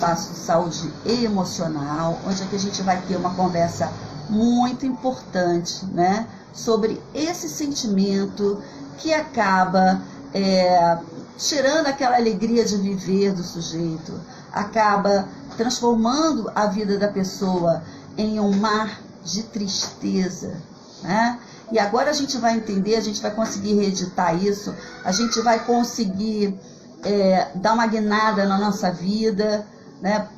espaço de saúde emocional, onde é que a gente vai ter uma conversa muito importante, né, sobre esse sentimento que acaba tirando aquela alegria de viver do sujeito, acaba transformando a vida da pessoa em um mar de tristeza, né? E agora a gente vai entender, a gente vai conseguir reeditar isso, a gente vai conseguir dar uma guinada na nossa vida, né?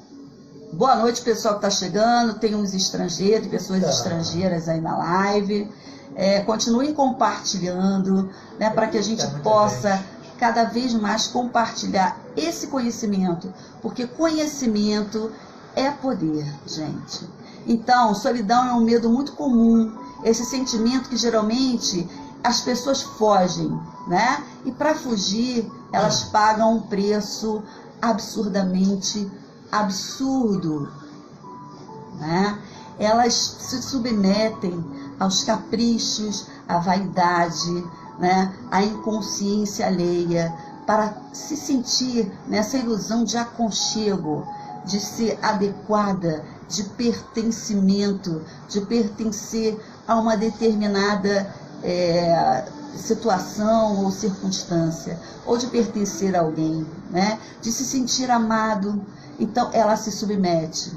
Boa noite, pessoal que está chegando, tem uns estrangeiros, pessoas estrangeiras aí na live. Continuem compartilhando, né, para que a gente possa cada vez mais compartilhar esse conhecimento, porque conhecimento é poder, gente. Então, solidão é um medo muito comum, esse sentimento que geralmente as pessoas fogem, né? E para fugir, elas pagam um preço absurdamente absurdo, né? Elas se submetem aos caprichos, à vaidade, né? À inconsciência alheia, para se sentir nessa ilusão de aconchego, de ser adequada, de pertencimento, de pertencer a uma determinada situação ou circunstância, ou de pertencer a alguém, né? De se sentir amado. Então ela se submete.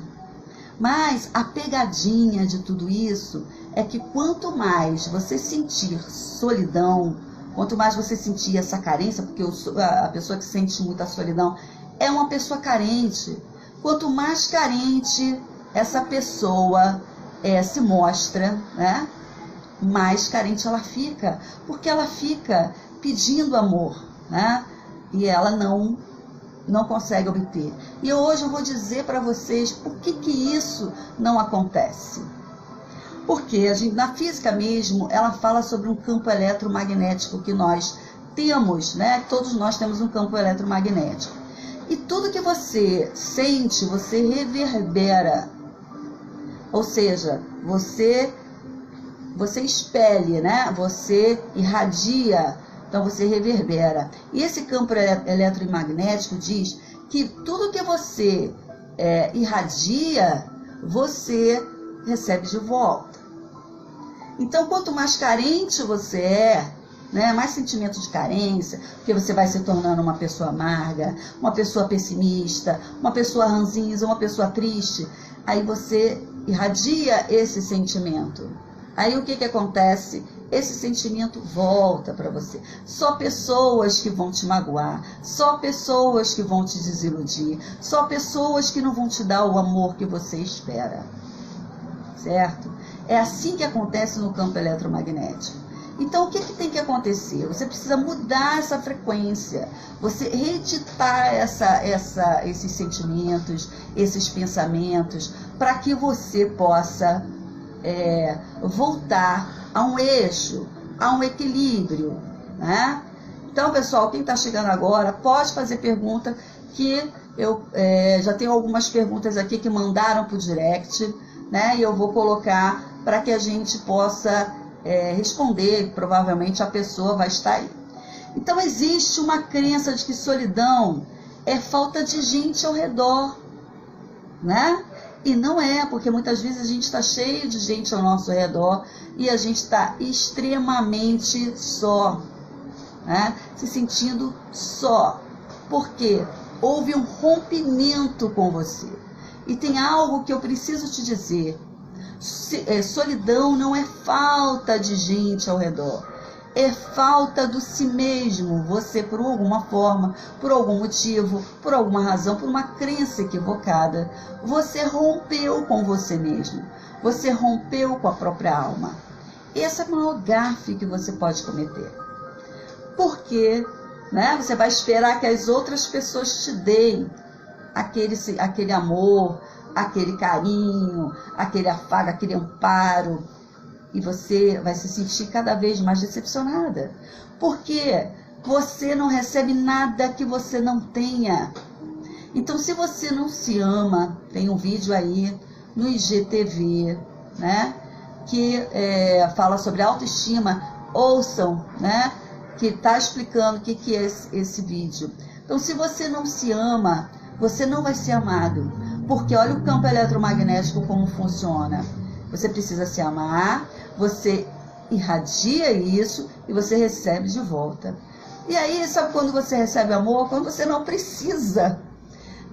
Mas a pegadinha de tudo isso é que quanto mais você sentir solidão, quanto mais você sentir essa carência, porque a pessoa que sente muita solidão é uma pessoa carente. Quanto mais carente essa pessoa se mostra, né, mais carente ela fica, porque ela fica pedindo amor, né, e ela não consegue obter. E hoje eu vou dizer para vocês por que isso não acontece. Porque na física mesmo, ela fala sobre um campo eletromagnético que nós temos, né? Todos nós temos um campo eletromagnético. E tudo que você sente, você reverbera. Ou seja, você expele, né? Você irradia, então você reverbera. E esse campo eletromagnético diz que tudo que você irradia, você recebe de volta. Então, quanto mais carente você é, né, mais sentimento de carência, porque você vai se tornando uma pessoa amarga, uma pessoa pessimista, uma pessoa ranzinza, uma pessoa triste, aí você irradia esse sentimento. Aí o que acontece? Esse sentimento volta para você. Só pessoas que vão te magoar, só pessoas que vão te desiludir, só pessoas que não vão te dar o amor que você espera. Certo? É assim que acontece no campo eletromagnético. Então, o que tem que acontecer? Você precisa mudar essa frequência, você reeditar esses sentimentos, esses pensamentos, para que você possa voltar a um eixo, a um equilíbrio, né? Então, pessoal, quem está chegando agora, pode fazer pergunta, que eu já tenho algumas perguntas aqui que mandaram para o direct, né? E eu vou colocar para que a gente possa responder, provavelmente a pessoa vai estar aí. Então existe uma crença de que solidão é falta de gente ao redor, né? E não é, porque muitas vezes a gente está cheio de gente ao nosso redor e a gente está extremamente só, né? Se sentindo só, porque houve um rompimento com você. E tem algo que eu preciso te dizer. Solidão não é falta de gente ao redor. É falta do si mesmo. Você, por alguma forma, por algum motivo, por alguma razão, por uma crença equivocada, você rompeu com você mesmo. Você rompeu com a própria alma. Esse é o maior gafe que você pode cometer. Porque, né, você vai esperar que as outras pessoas te deem aquele amor, aquele carinho, aquele afago, aquele amparo, e você vai se sentir cada vez mais decepcionada, porque você não recebe nada que você não tenha. Então, se você não se ama, tem um vídeo aí no IGTV, né, que fala sobre autoestima, ouçam, né, que está explicando o que é esse vídeo. Então, se você não se ama, você não vai ser amado. Porque olha o campo eletromagnético como funciona. Você precisa se amar, você irradia isso e você recebe de volta. E aí, sabe quando você recebe amor? Quando você não precisa,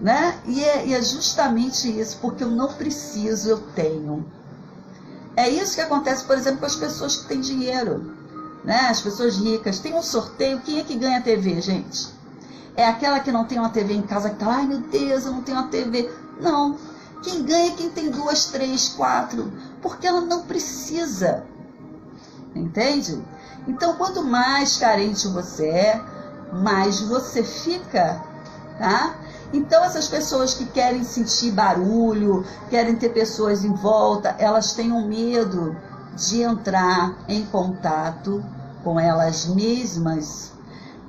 né? E é justamente isso, porque eu não preciso, eu tenho. É isso que acontece, por exemplo, com as pessoas que têm dinheiro, né? As pessoas ricas. Tem um sorteio, quem é que ganha TV, gente? É aquela que não tem uma TV em casa, que tá lá, ai meu Deus, eu não tenho uma TV. Não. Quem ganha é quem tem 2, 3, 4, porque ela não precisa. Entende? Então, quanto mais carente você é, mais você fica, tá? Então, essas pessoas que querem sentir barulho, querem ter pessoas em volta, elas têm um medo de entrar em contato com elas mesmas.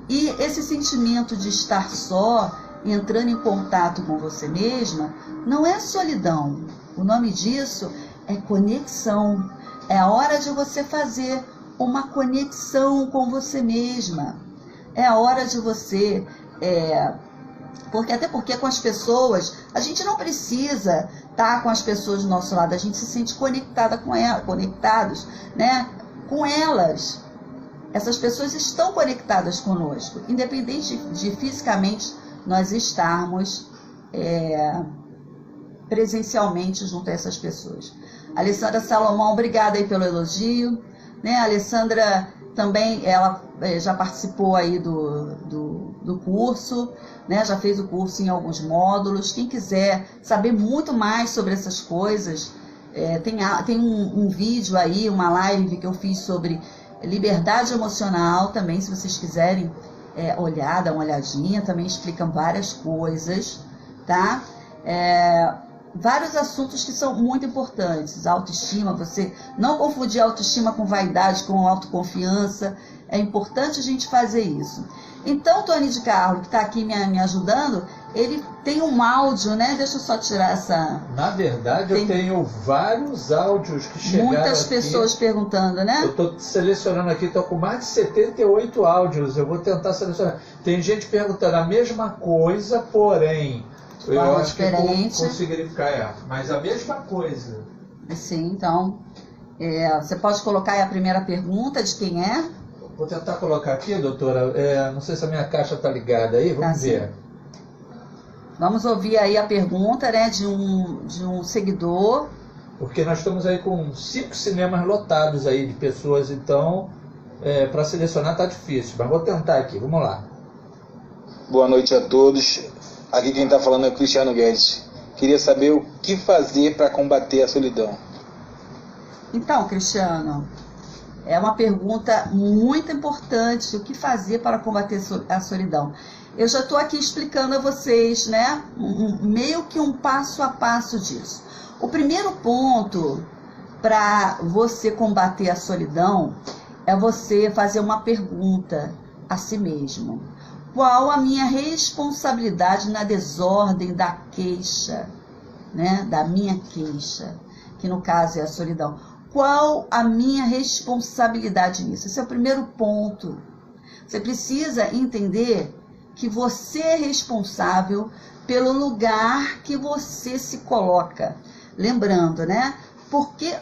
E esse sentimento de estar só, entrando em contato com você mesma, não é solidão. O nome disso é conexão. É a hora de você fazer uma conexão com você mesma. É a hora de você... Até porque com as pessoas, a gente não precisa estar com as pessoas do nosso lado, a gente se sente conectada com elas, conectados, né, com elas. Essas pessoas estão conectadas conosco, independente de fisicamente nós estarmos presencialmente junto a essas pessoas. Alessandra Salomão, obrigada aí pelo elogio, né? A Alessandra também, ela já participou aí do curso, né? Já fez o curso em alguns módulos. Quem quiser saber muito mais sobre essas coisas, tem um vídeo aí, uma live que eu fiz sobre liberdade emocional também, se vocês quiserem dar uma olhadinha, também explicam várias coisas, tá? Vários assuntos que são muito importantes. Autoestima, você não confundir autoestima com vaidade, com autoconfiança. É importante a gente fazer isso. Então, Tony de Carlo, que está aqui me ajudando, ele tem um áudio, né? Deixa eu só tirar essa... Na verdade, eu tenho vários áudios que chegaram muitas aqui. Pessoas perguntando, né? Eu estou selecionando aqui, estou com mais de 78 áudios. Eu vou tentar selecionar. Tem gente perguntando a mesma coisa, porém... Eu acho diferente. Que eu conseguiria ficar, mas a mesma coisa. Sim, então, você pode colocar aí a primeira pergunta de quem é? Vou tentar colocar aqui, doutora, não sei se a minha caixa está ligada aí, vamos ver. Vamos ouvir aí a pergunta, né, de um seguidor. Porque nós estamos aí com 5 cinemas lotados aí de pessoas, então, para selecionar está difícil, mas vou tentar aqui, vamos lá. Boa noite a todos. Aqui quem está falando é o Cristiano Guedes. Queria saber o que fazer para combater a solidão. Então, Cristiano, é uma pergunta muito importante. O que fazer para combater a solidão? Eu já estou aqui explicando a vocês, né? Meio que um passo a passo disso. O primeiro ponto para você combater a solidão é você fazer uma pergunta a si mesmo. Qual a minha responsabilidade na desordem da queixa, né? Da minha queixa, que no caso é a solidão. Qual a minha responsabilidade nisso? Esse é o primeiro ponto. Você precisa entender que você é responsável pelo lugar que você se coloca. Lembrando, né? Por que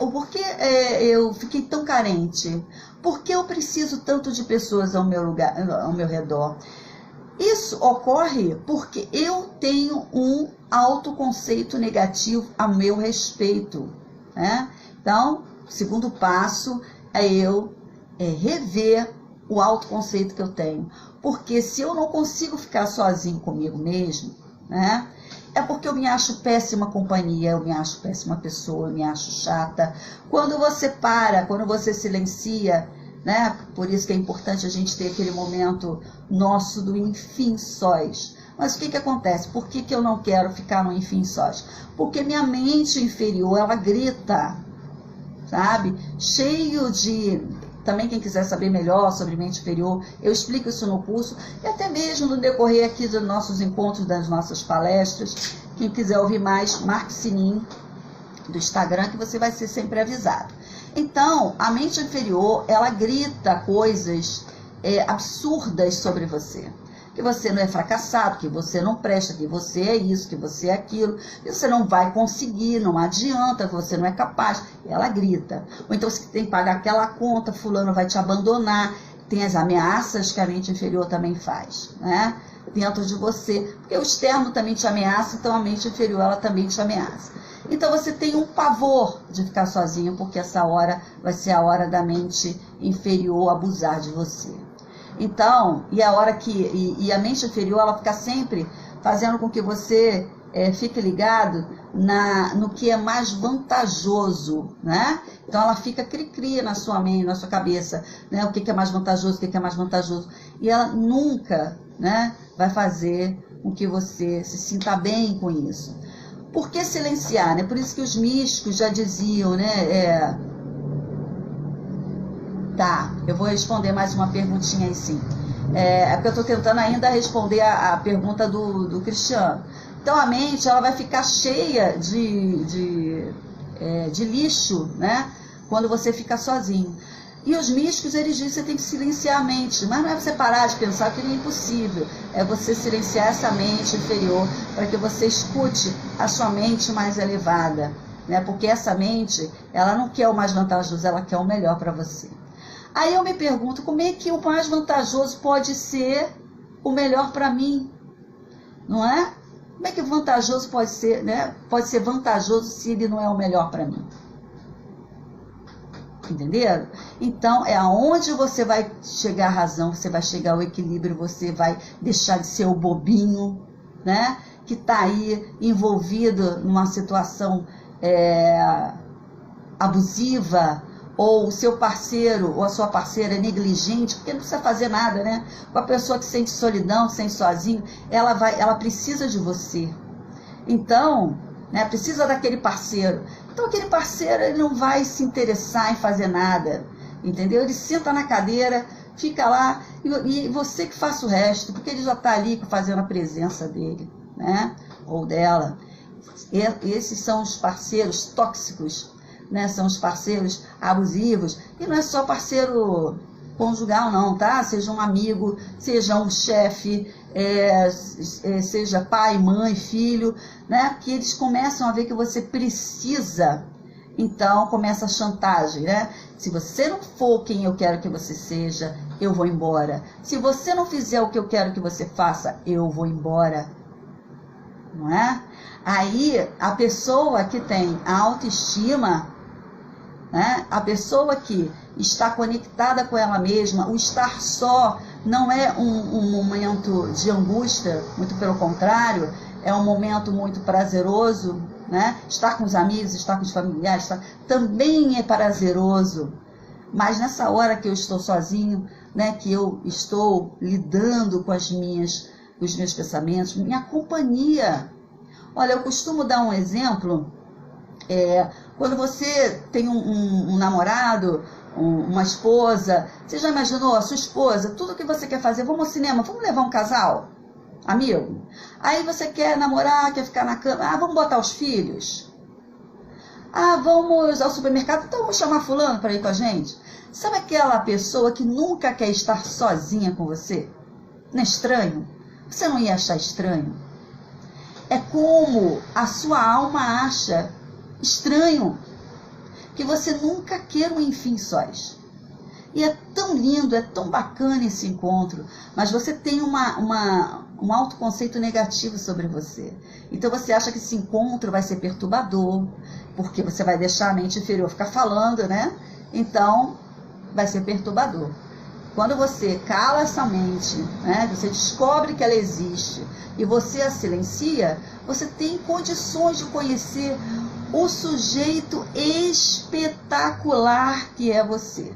eu fiquei tão carente? Por que eu preciso tanto de pessoas ao meu redor? Isso ocorre porque eu tenho um autoconceito negativo a meu respeito, né? Então, o segundo passo é eu rever o autoconceito que eu tenho. Porque se eu não consigo ficar sozinho comigo mesmo, né? É porque eu me acho péssima companhia, eu me acho péssima pessoa, eu me acho chata. Quando você quando você silencia, né? Por isso que é importante a gente ter aquele momento nosso do enfim sós. Mas o que acontece? Por que eu não quero ficar no enfim sós? Porque minha mente inferior, ela grita, sabe? Cheio de... Também quem quiser saber melhor sobre mente inferior, eu explico isso no curso. E até mesmo no decorrer aqui dos nossos encontros, das nossas palestras. Quem quiser ouvir mais, marque o sininho do Instagram que você vai ser sempre avisado. Então, a mente inferior, ela grita coisas absurdas sobre você. que você não é fracassado, que você não presta, que você é isso, que você é aquilo, que você não vai conseguir, não adianta, que você não é capaz. Ela grita. Ou então você tem que pagar aquela conta, fulano vai te abandonar. Tem as ameaças que a mente inferior também faz, né? Dentro de você. Porque o externo também te ameaça, então a mente inferior ela também te ameaça. Então você tem um pavor de ficar sozinho, porque essa hora vai ser a hora da mente inferior abusar de você. Então, e a hora que a mente inferior ela fica sempre fazendo com que você fique ligado no que é mais vantajoso, né? Então ela fica cri-cri na sua mente, na sua cabeça, né? O que é mais vantajoso, o que é mais vantajoso. E ela nunca, né, vai fazer com que você se sinta bem com isso. Por que silenciar, né? Por isso que os místicos já diziam, né? Tá, eu vou responder mais uma perguntinha aí sim. É porque eu estou tentando ainda responder a pergunta do Cristiano. Então a mente ela vai ficar cheia de lixo, né? Quando você fica sozinho. E os místicos, eles dizem que você tem que silenciar a mente. Mas não é você parar de pensar, que é impossível. É você silenciar essa mente inferior para que você escute a sua mente mais elevada, né? Porque essa mente, ela não quer o mais vantajoso, ela quer o melhor para você. Aí eu me pergunto, como é que o mais vantajoso pode ser o melhor para mim? Não é? Como é que vantajoso pode ser, né? Pode ser vantajoso se ele não é o melhor para mim? Entenderam? Então, é aonde você vai chegar à razão, você vai chegar ao equilíbrio, você vai deixar de ser o bobinho, né? Que está aí envolvido numa situação abusiva, ou o seu parceiro ou a sua parceira é negligente, porque não precisa fazer nada, né? Com a pessoa que sente solidão, sente sozinho, ela precisa de você. Então, né, precisa daquele parceiro. Então aquele parceiro ele não vai se interessar em fazer nada, entendeu? Ele senta na cadeira, fica lá e você que faça o resto, porque ele já está ali fazendo a presença dele, né? Ou dela. Esses são os parceiros tóxicos, né? São os parceiros abusivos. E não é só parceiro conjugal não, tá? Seja um amigo, seja um chefe, seja pai, mãe, filho, né? Que eles começam a ver que você precisa, então começa a chantagem, né? Se você não for quem eu quero que você seja, eu vou embora. Se você não fizer o que eu quero que você faça, eu vou embora. Não é? Aí a pessoa que tem a autoestima, né? A pessoa que está conectada com ela mesma, o estar só não é um momento de angústia, muito pelo contrário, é um momento muito prazeroso, né? Estar com os amigos, estar com os familiares, também é prazeroso. Mas nessa hora que eu estou sozinho, né, que eu estou lidando com os meus pensamentos, minha companhia. Olha, eu costumo dar um exemplo, quando você tem um namorado, uma esposa, você já imaginou a sua esposa, tudo que você quer fazer, vamos ao cinema, vamos levar um casal, amigo? Aí você quer namorar, quer ficar na cama, vamos botar os filhos? Vamos ao supermercado, então vamos chamar fulano para ir com a gente? Sabe aquela pessoa que nunca quer estar sozinha com você? Não é estranho? Você não ia achar estranho? É como a sua alma acha estranho que você nunca queira um enfim sós. E é tão lindo, é tão bacana esse encontro, mas você tem um autoconceito negativo sobre você. Então você acha que esse encontro vai ser perturbador, porque você vai deixar a mente inferior ficar falando, né? Então vai ser perturbador. Quando você cala essa mente, né, você descobre que ela existe e você a silencia, você tem condições de conhecer o sujeito espetacular que é você,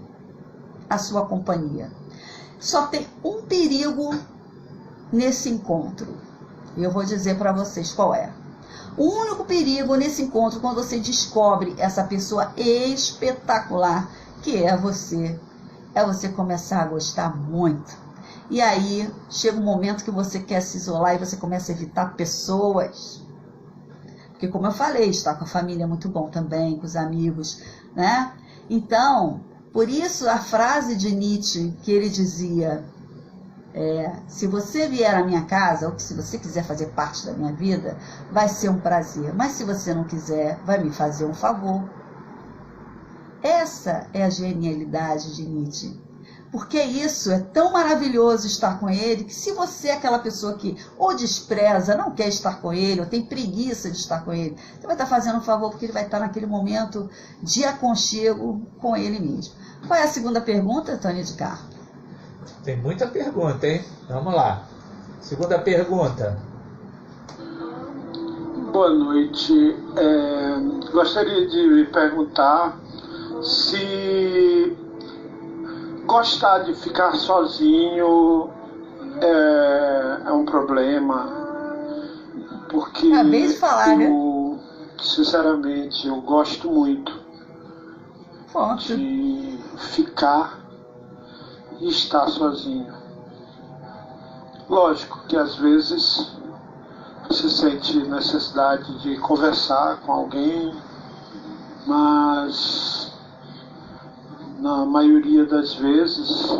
a sua companhia. Só tem um perigo nesse encontro, e eu vou dizer para vocês qual é. O único perigo nesse encontro, quando você descobre essa pessoa espetacular que é você começar a gostar muito. E aí chega um momento que você quer se isolar e você começa a evitar pessoas. Porque, como eu falei, estar com a família é muito bom também, com os amigos, né? Então, por isso a frase de Nietzsche que ele dizia, se você vier à minha casa, ou se você quiser fazer parte da minha vida, vai ser um prazer. Mas se você não quiser, vai me fazer um favor. Essa é a genialidade de Nietzsche. Porque isso é tão maravilhoso estar com ele, que se você é aquela pessoa que ou despreza, não quer estar com ele, ou tem preguiça de estar com ele, você vai estar fazendo um favor, porque ele vai estar naquele momento de aconchego com ele mesmo. Qual é a segunda pergunta, Tânia de Carmo? Tem muita pergunta, hein? Vamos lá. Segunda pergunta. Boa noite. Gostaria de perguntar se gostar de ficar sozinho é um problema, porque acabei de falar, sinceramente, eu gosto muito de ficar e estar sozinho. Lógico que às vezes você sente necessidade de conversar com alguém, mas na maioria das vezes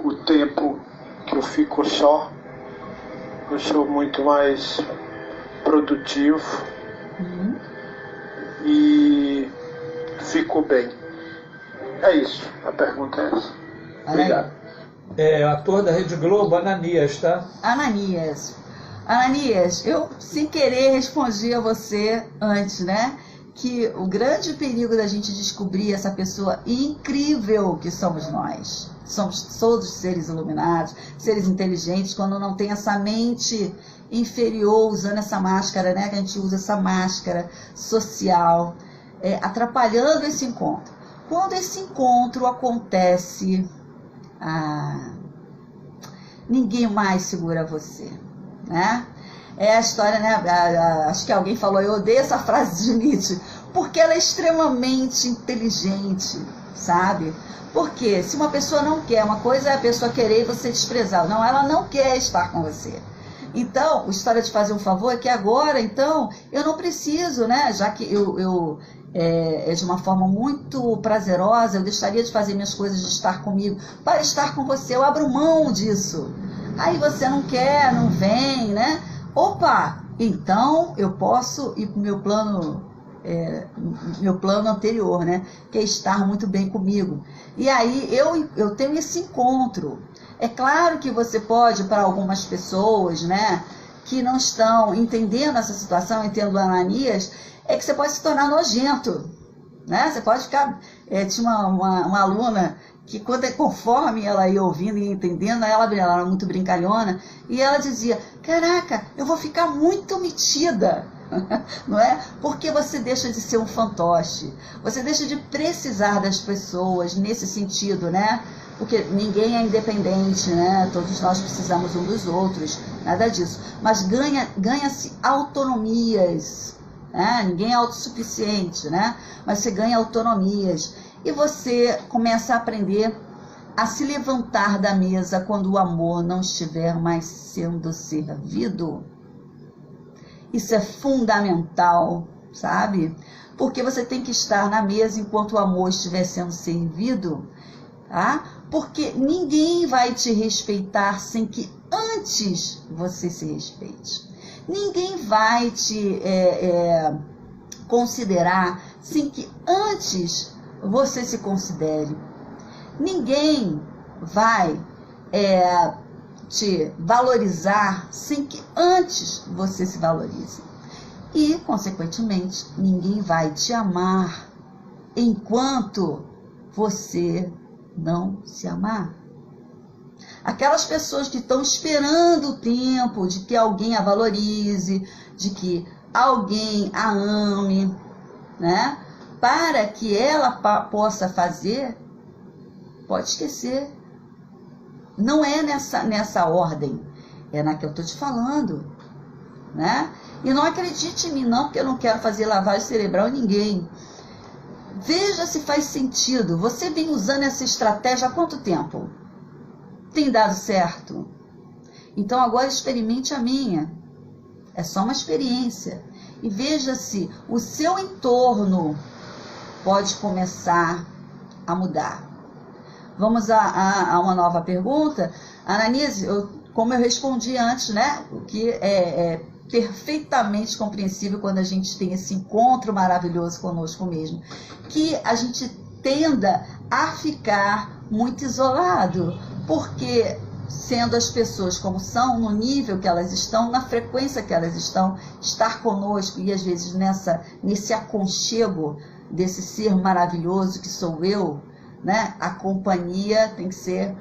o tempo que eu fico só, eu sou muito mais produtivo e fico bem. É isso, a pergunta é essa. Obrigado. Ator da Rede Globo, Ananias, tá? Ananias, eu sem querer respondi a você antes, né? Que o grande perigo da gente descobrir essa pessoa incrível que somos nós. Somos todos seres iluminados, seres inteligentes, quando não tem essa mente inferior, usando essa máscara, né? Que a gente usa essa máscara social, atrapalhando esse encontro. Quando esse encontro acontece, ninguém mais segura você, né? É a história, né? Acho que alguém falou, eu odeio essa frase de Nietzsche, porque ela é extremamente inteligente, sabe? Porque se uma pessoa não quer, uma coisa é a pessoa querer e você desprezar. Não, ela não quer estar com você. Então, a história de fazer um favor é que agora, então, eu não preciso, né? Já que é de uma forma muito prazerosa, eu deixaria de fazer minhas coisas, de estar comigo, para estar com você, eu abro mão disso. Aí você não quer, não vem, né? Opa, então eu posso ir para o meu plano anterior, né? Que é estar muito bem comigo. E aí eu tenho esse encontro. É claro que você pode, para algumas pessoas, né, que não estão entendendo essa situação, entendendo o Ananias, é que você pode se tornar nojento, né? Você pode ficar... tinha uma aluna que, conforme ela ia ouvindo e entendendo, ela era muito brincalhona, e ela dizia, caraca, eu vou ficar muito metida, não é? Porque você deixa de ser um fantoche, você deixa de precisar das pessoas nesse sentido, né? Porque ninguém é independente, né? Todos nós precisamos um dos outros, nada disso. Mas ganha-se autonomias, né? Ninguém é autossuficiente, né? Mas você ganha autonomias. E você começa a aprender a se levantar da mesa quando o amor não estiver mais sendo servido. Isso é fundamental, sabe? Porque você tem que estar na mesa enquanto o amor estiver sendo servido, tá? Porque ninguém vai te respeitar sem que antes você se respeite. Ninguém vai te considerar sem que antes você se considere. Ninguém vai te valorizar sem que antes você se valorize. E, consequentemente, ninguém vai te amar enquanto você não se amar. Aquelas pessoas que estão esperando o tempo de que alguém a valorize, de que alguém a ame, né? Para que ela possa fazer, pode esquecer. Não é nessa ordem, é na que eu estou te falando, né? E não acredite em mim não, porque eu não quero fazer lavagem cerebral em ninguém. Veja se faz sentido. Você vem usando essa estratégia há quanto tempo? Tem dado certo? Então agora experimente a minha. É só uma experiência. E veja se o seu entorno pode começar a mudar. Vamos a uma nova pergunta. Ananise, como eu respondi antes, né? O que é perfeitamente compreensível quando a gente tem esse encontro maravilhoso conosco mesmo, que a gente tenda a ficar muito isolado, porque sendo as pessoas como são, no nível que elas estão, na frequência que elas estão, estar conosco e às vezes nesse aconchego desse ser maravilhoso que sou eu, né? A companhia tem que ser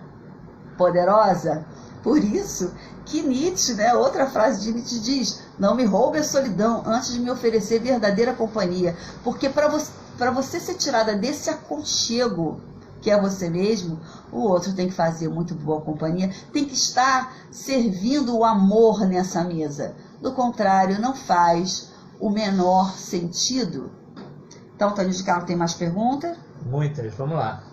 poderosa. Por isso que Nietzsche, né? Outra frase de Nietzsche diz: não me roube a solidão antes de me oferecer verdadeira companhia. Porque para você ser tirada desse aconchego que é você mesmo, o outro tem que fazer muito boa companhia, tem que estar servindo o amor nessa mesa. Do contrário, não faz o menor sentido. Então, Tânia de Carlos, tem mais perguntas? Muitas, vamos lá.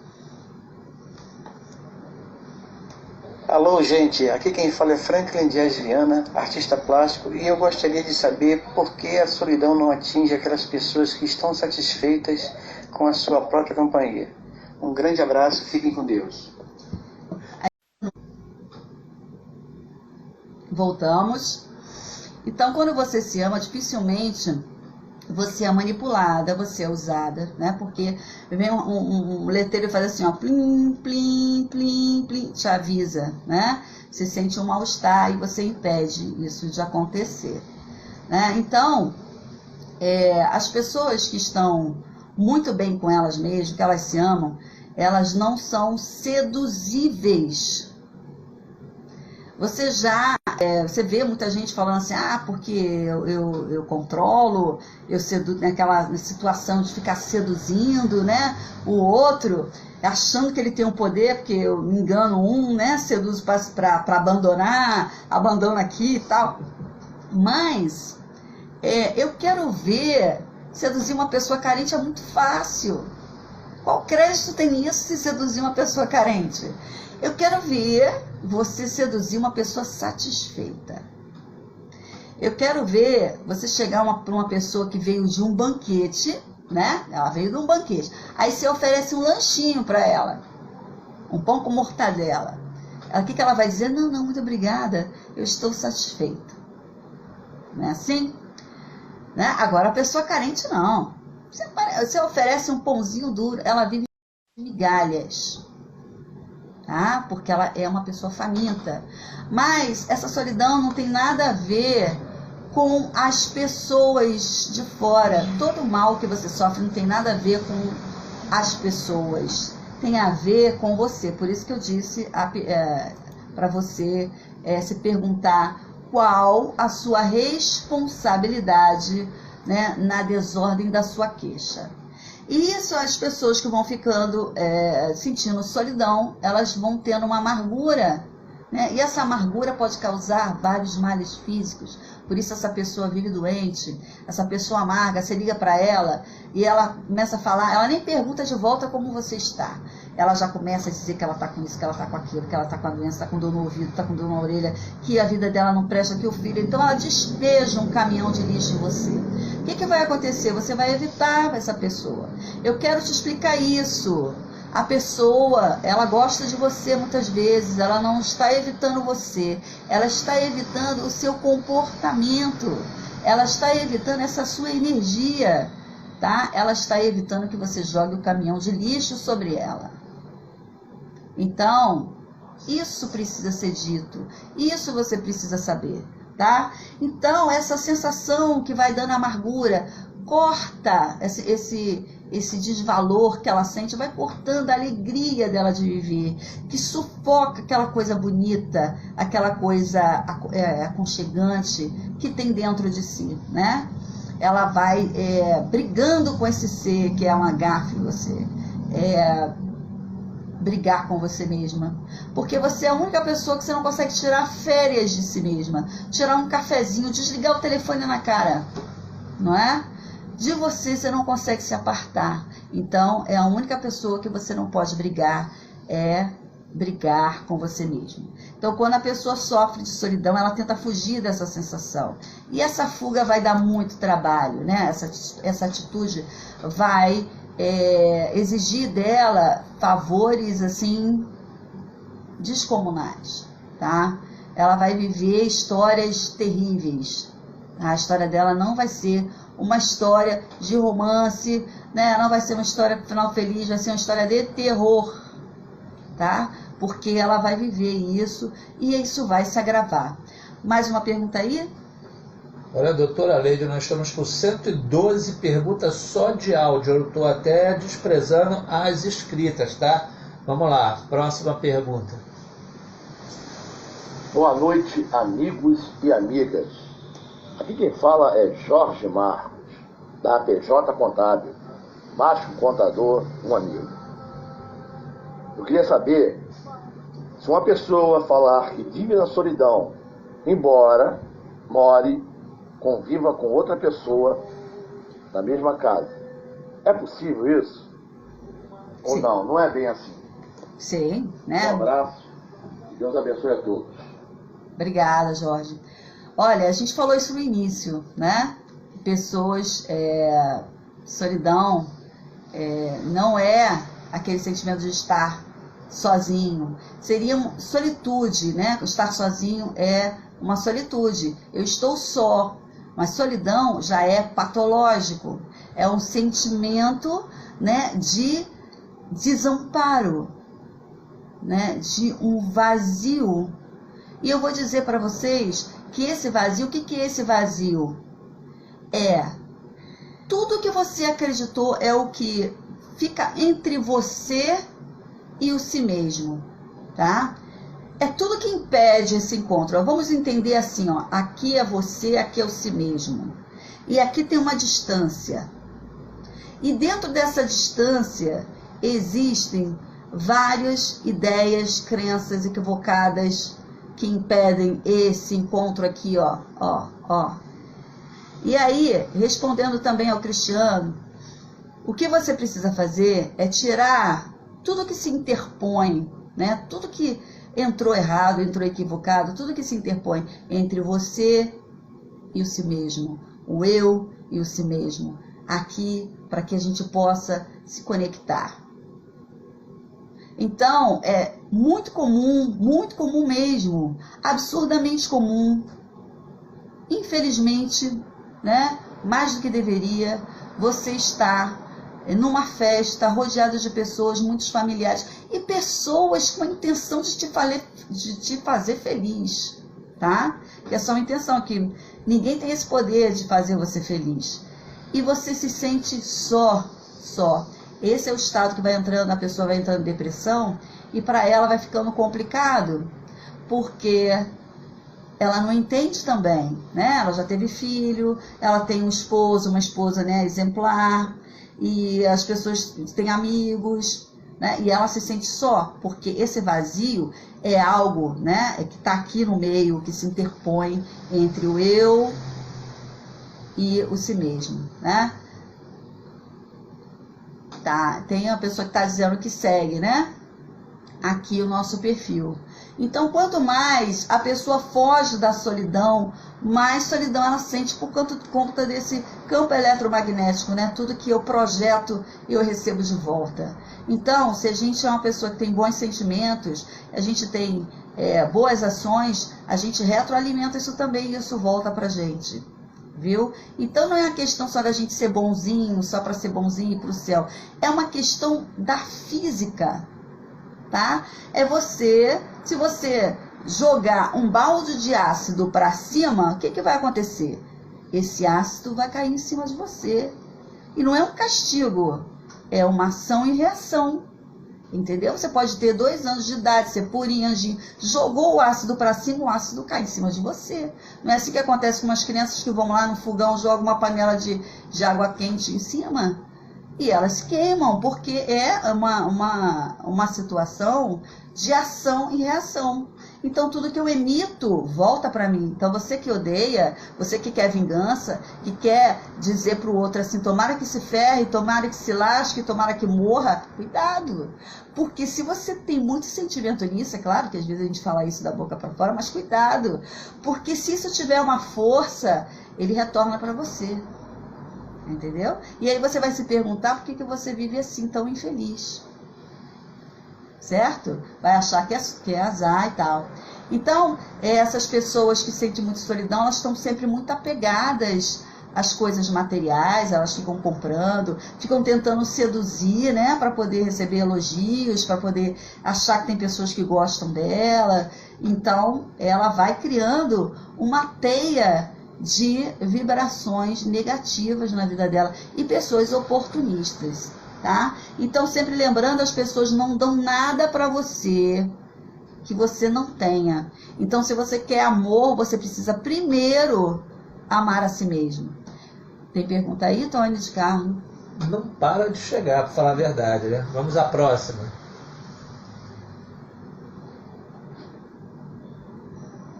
Alô, gente, aqui quem fala é Franklin Dias Viana, artista plástico, e eu gostaria de saber por que a solidão não atinge aquelas pessoas que estão satisfeitas com a sua própria companhia. Um grande abraço, fiquem com Deus. Voltamos. Então, quando você se ama, dificilmente você é manipulada, você é usada, né? Porque vem um letreiro e faz assim, ó, plim, plim, plim, plim, te avisa, né? Você sente um mal-estar e você impede isso de acontecer, né? Então, as pessoas que estão muito bem com elas mesmas, que elas se amam, elas não são seduzíveis. Você vê muita gente falando assim, porque eu controlo, eu seduzo, naquela situação de ficar seduzindo, né, o outro, achando que ele tem um poder, porque eu me engano né, seduzo para abandonar, abandona aqui e tal. Mas eu quero ver, seduzir uma pessoa carente é muito fácil. Qual crédito tem nisso se seduzir uma pessoa carente? Eu quero ver você seduzir uma pessoa satisfeita. Eu quero ver você chegar para uma pessoa que veio de um banquete, né? Ela veio de um banquete. Aí você oferece um lanchinho para ela, um pão com mortadela. O que ela vai dizer? Não, muito obrigada, eu estou satisfeita. Não é assim? Né? Agora a pessoa carente não. Você oferece um pãozinho duro, ela vive de migalhas. Tá? Porque ela é uma pessoa faminta. Mas essa solidão não tem nada a ver com as pessoas de fora. Todo o mal que você sofre não tem nada a ver com as pessoas. Tem a ver com você. Por isso que eu disse para você se perguntar qual a sua responsabilidade, né, na desordem da sua queixa. E isso, as pessoas que vão ficando sentindo solidão, elas vão tendo uma amargura, né? E essa amargura pode causar vários males físicos. Por isso essa pessoa vive doente, essa pessoa amarga, você liga para ela e ela começa a falar, ela nem pergunta de volta como você está. Ela já começa a dizer que ela está com isso, que ela está com aquilo, que ela está com a doença, está com dor no ouvido, está com dor na orelha, que a vida dela não presta, que o filho... Então ela despeja um caminhão de lixo em você. O que vai acontecer? Você vai evitar essa pessoa. Eu quero te explicar isso. A pessoa, ela gosta de você muitas vezes, ela não está evitando você, ela está evitando o seu comportamento, ela está evitando essa sua energia, tá? Ela está evitando que você jogue o caminhão de lixo sobre ela. Então, isso precisa ser dito, isso você precisa saber, tá? Então, essa sensação que vai dando amargura, corta esse desvalor que ela sente, vai cortando a alegria dela de viver, que sufoca aquela coisa bonita, aquela coisa aconchegante que tem dentro de si, né? Ela vai brigando com esse ser que é uma gafe, você brigar com você mesma, porque você é a única pessoa que você não consegue tirar férias de si mesma, tirar um cafezinho, desligar o telefone na cara, não é? De você não consegue se apartar. Então, é a única pessoa que você não pode brigar, brigar com você mesmo. Então, quando a pessoa sofre de solidão, ela tenta fugir dessa sensação. E essa fuga vai dar muito trabalho, né? Essa atitude vai exigir dela favores assim descomunais, tá? Ela vai viver histórias terríveis. A história dela não vai ser uma história de romance, né? Não vai ser uma história com final feliz, vai ser uma história de terror, tá? Porque ela vai viver isso e isso vai se agravar. Mais uma pergunta aí? Olha, doutora Leide, nós estamos com 112 perguntas só de áudio. Eu estou até desprezando as escritas, tá? Vamos lá, próxima pergunta. Boa noite, amigos e amigas. Aqui quem fala é Jorge Marcos, da PJ Contábil, Márcio Contador, um amigo. Eu queria saber se uma pessoa falar que vive na solidão, embora more, conviva com outra pessoa na mesma casa. É possível isso? Ou não? Não é bem assim? Sim, né? Um abraço e Deus abençoe a todos. Obrigada, Jorge. Olha, a gente falou isso no início, né? Pessoas, solidão não é aquele sentimento de estar sozinho. Seria solitude, né? Estar sozinho é uma solitude. Eu estou só. Mas solidão já é patológico. É um sentimento, né, de desamparo, né, de um vazio. E eu vou dizer para vocês que esse vazio, o que é esse vazio? É tudo que você acreditou é o que fica entre você e o si mesmo, tá? É tudo que impede esse encontro. Vamos entender assim, ó, aqui é você, aqui é o si mesmo. E aqui tem uma distância. E dentro dessa distância existem várias ideias, crenças equivocadas que impedem esse encontro aqui, ó. E aí, respondendo também ao Cristiano, o que você precisa fazer é tirar tudo que se interpõe, né? Tudo que entrou errado, entrou equivocado, tudo que se interpõe entre você e o si mesmo, o eu e o si mesmo, aqui, para que a gente possa se conectar. Então, é muito comum mesmo, absurdamente comum, infelizmente, né, mais do que deveria, você estar numa festa, rodeado de pessoas, muitos familiares, e pessoas com a intenção de te fazer feliz, tá? Que é só uma intenção, que ninguém tem esse poder de fazer você feliz. E você se sente só. Esse é o estado que vai entrando, a pessoa vai entrando em depressão, e para ela vai ficando complicado, porque ela não entende também, né? Ela já teve filho, ela tem um esposo, uma esposa, né, exemplar, e as pessoas têm amigos, né? E ela se sente só, porque esse vazio é algo, né, que está aqui no meio, que se interpõe entre o eu e o si mesmo, né? Tá, tem uma pessoa que está dizendo que segue, né? Aqui o nosso perfil. Então, quanto mais a pessoa foge da solidão, mais solidão ela sente por conta desse campo eletromagnético, né? Tudo que eu projeto, eu recebo de volta. Então, se a gente é uma pessoa que tem bons sentimentos, a gente tem boas ações, a gente retroalimenta isso também e isso volta pra gente. Viu? Então não é a questão só da gente ser bonzinho, só para ser bonzinho e ir pro céu. É uma questão da física, tá? É você, se você jogar um balde de ácido para cima, o que vai acontecer? Esse ácido vai cair em cima de você. E não é um castigo, é uma ação e reação. Entendeu? Você pode ter 2 anos de idade, ser purinho, anjinho, jogou o ácido para cima, o ácido cai em cima de você. Não é assim que acontece com umas crianças que vão lá no fogão, jogam uma panela de água quente em cima e elas queimam, porque é uma situação de ação e reação. Então tudo que eu emito volta para mim. Então você que odeia, você que quer vingança, que quer dizer para o outro assim, tomara que se ferre, tomara que se lasque, tomara que morra, cuidado. Porque se você tem muito sentimento nisso, é claro que às vezes a gente fala isso da boca para fora, mas cuidado. Porque se isso tiver uma força, ele retorna para você. Entendeu? E aí você vai se perguntar por que você vive assim tão infeliz. Certo? Vai achar que é azar e tal. Então, essas pessoas que sentem muita solidão, elas estão sempre muito apegadas às coisas materiais, elas ficam comprando, ficam tentando seduzir, né, para poder receber elogios, para poder achar que tem pessoas que gostam dela. Então, ela vai criando uma teia de vibrações negativas na vida dela e pessoas oportunistas, tá? Então, sempre lembrando, as pessoas não dão nada para você que você não tenha. Então, se você quer amor, você precisa primeiro amar a si mesmo. Tem pergunta aí, Tony de Carmo? Não para de chegar, para falar a verdade, né? Vamos à próxima.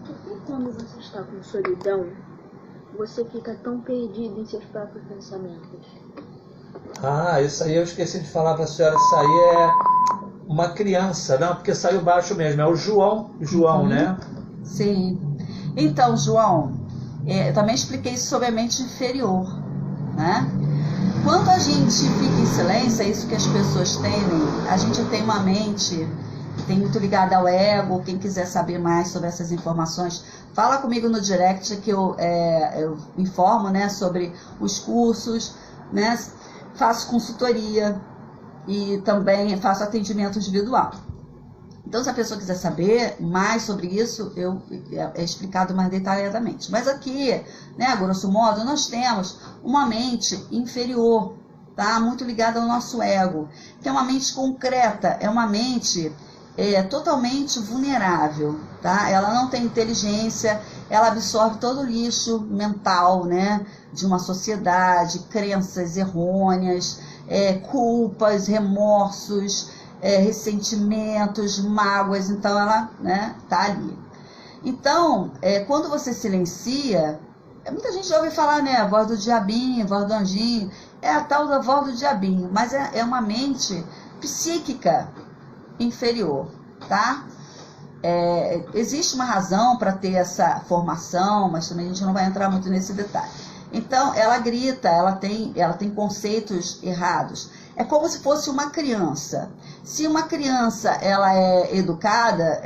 Por que quando você está com solidão, você fica tão perdido em seus próprios pensamentos? Ah, isso aí eu esqueci de falar para a senhora. Isso aí é uma criança, não? Porque saiu baixo mesmo. É o João, né? Sim. Então, João, eu também expliquei sobre a mente inferior, né? Quando a gente fica em silêncio, é isso que as pessoas temem. A gente tem uma mente que tem muito ligada ao ego. Quem quiser saber mais sobre essas informações, fala comigo no direct que eu informo, né, sobre os cursos, né? Faço consultoria e também faço atendimento individual. Então, se a pessoa quiser saber mais sobre isso, é explicado mais detalhadamente. Mas aqui, né, a grosso modo, nós temos uma mente inferior, tá? Muito ligada ao nosso ego, que é uma mente concreta, é uma mente totalmente vulnerável, tá? Ela não tem inteligência, ela absorve todo o lixo mental, né, de uma sociedade, crenças errôneas, culpas, remorsos, ressentimentos, mágoas. Então ela, né, tá ali. Então, quando você silencia, muita gente já ouve falar, né, a voz do diabinho, a voz do anjinho, é a tal da voz do diabinho, mas é uma mente psíquica inferior, tá? Existe uma razão para ter essa formação, mas também a gente não vai entrar muito nesse detalhe. Então, ela grita, ela tem conceitos errados. É como se fosse uma criança. Se uma criança ela é educada,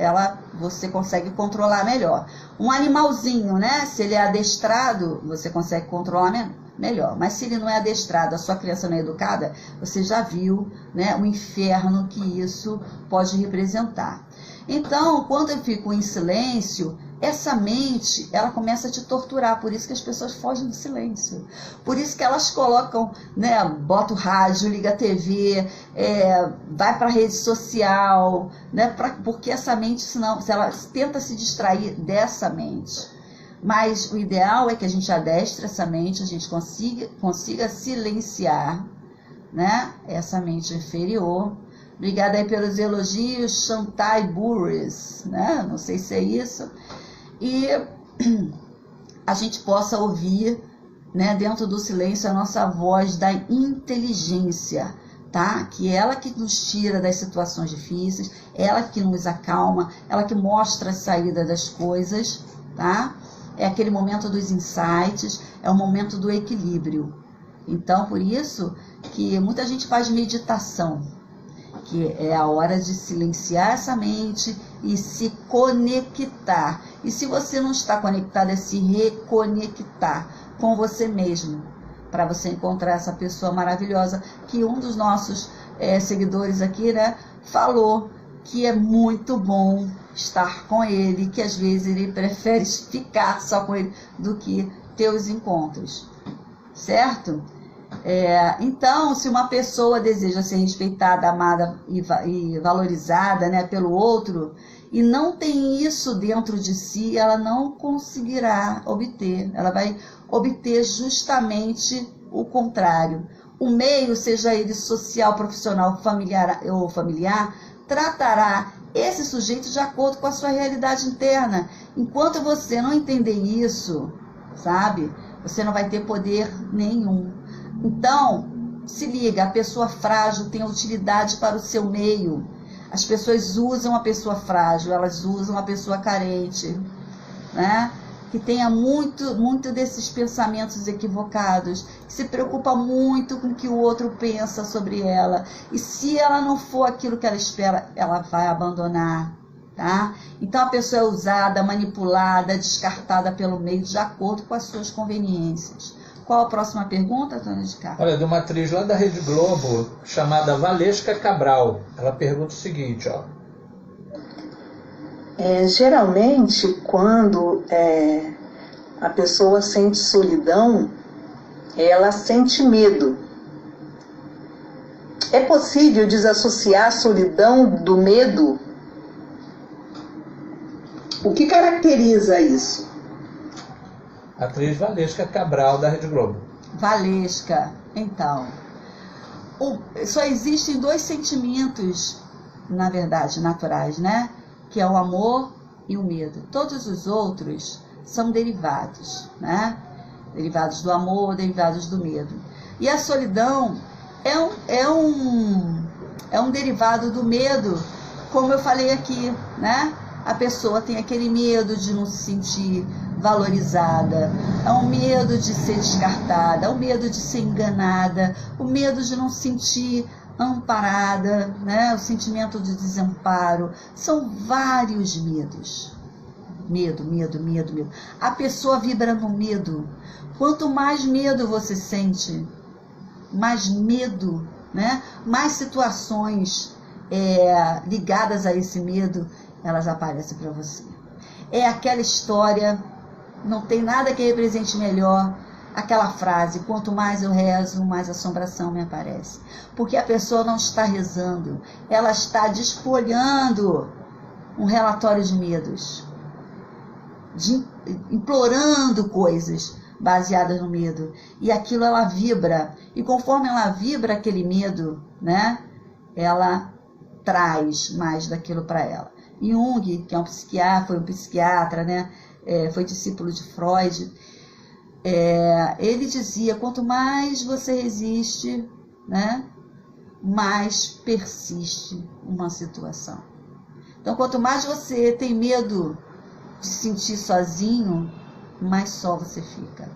você consegue controlar melhor. Um animalzinho, né? Se ele é adestrado, você consegue controlar melhor. Mas se ele não é adestrado, a sua criança não é educada, você já viu, né, o inferno que isso pode representar. Então, quando eu fico em silêncio, essa mente, ela começa a te torturar. Por isso que as pessoas fogem do silêncio. Por isso que elas colocam, né, bota o rádio, liga a TV, vai para a rede social, né, porque essa mente, senão, se ela tenta se distrair dessa mente. Mas o ideal é que a gente adestre essa mente, a gente consiga silenciar, né, essa mente inferior. Obrigada aí pelos elogios, Chantai Burris, né? Não sei se é isso. E a gente possa ouvir, né, dentro do silêncio, a nossa voz da inteligência, tá? Que é ela que nos tira das situações difíceis, ela que nos acalma, ela que mostra a saída das coisas, tá? É aquele momento dos insights, é o momento do equilíbrio. Então, por isso que muita gente faz meditação, que é a hora de silenciar essa mente e se conectar. E se você não está conectado, é se reconectar com você mesmo, para você encontrar essa pessoa maravilhosa, que um dos nossos seguidores aqui, né, falou que é muito bom estar com ele, que às vezes ele prefere ficar só com ele do que ter os encontros, certo? Então, se uma pessoa deseja ser respeitada, amada e valorizada, né, pelo outro, e não tem isso dentro de si, ela não conseguirá obter. Ela vai obter justamente o contrário. O meio, seja ele social, profissional, familiar, tratará esse sujeito de acordo com a sua realidade interna. Enquanto você não entender isso, sabe, você não vai ter poder nenhum. Então, se liga, a pessoa frágil tem utilidade para o seu meio. As pessoas usam a pessoa frágil, elas usam a pessoa carente, né? que tenha muito desses pensamentos equivocados, que se preocupa muito com o que o outro pensa sobre ela. E se ela não for aquilo que ela espera, ela vai abandonar, tá? Então a pessoa é usada, manipulada, descartada pelo meio de acordo com as suas conveniências. Qual a próxima pergunta, Tânia de Carlos? Olha, de uma atriz lá da Rede Globo, chamada Valesca Cabral. Ela pergunta o seguinte, ó. Geralmente, quando a pessoa sente solidão, ela sente medo. É possível desassociar a solidão do medo? O que caracteriza isso? Atriz Valesca Cabral, da Rede Globo. Valesca, então, só existem 2 sentimentos, na verdade, naturais, né? Que é o amor e o medo. Todos os outros são derivados, né? Derivados do amor, derivados do medo. E a solidão é um derivado do medo, como eu falei aqui, né? A pessoa tem aquele medo de não se sentir valorizada, é um medo de ser descartada, é o medo de ser enganada, o medo de não se sentir amparada, né? O sentimento de desamparo. São vários medos. Medo. A pessoa vibra no medo. Quanto mais medo você sente, mais medo, né? Mais situações ligadas a esse medo, elas aparecem para você. É aquela história, não tem nada que represente melhor aquela frase: quanto mais eu rezo, mais assombração me aparece. Porque a pessoa não está rezando, ela está despolhando um relatório de medos, implorando coisas baseadas no medo. E aquilo ela vibra, e conforme ela vibra aquele medo, né, ela traz mais daquilo para ela. Jung, que é foi um psiquiatra, né, foi discípulo de Freud, ele dizia: quanto mais você resiste, né, mais persiste uma situação. Então, quanto mais você tem medo de se sentir sozinho, mais só você fica.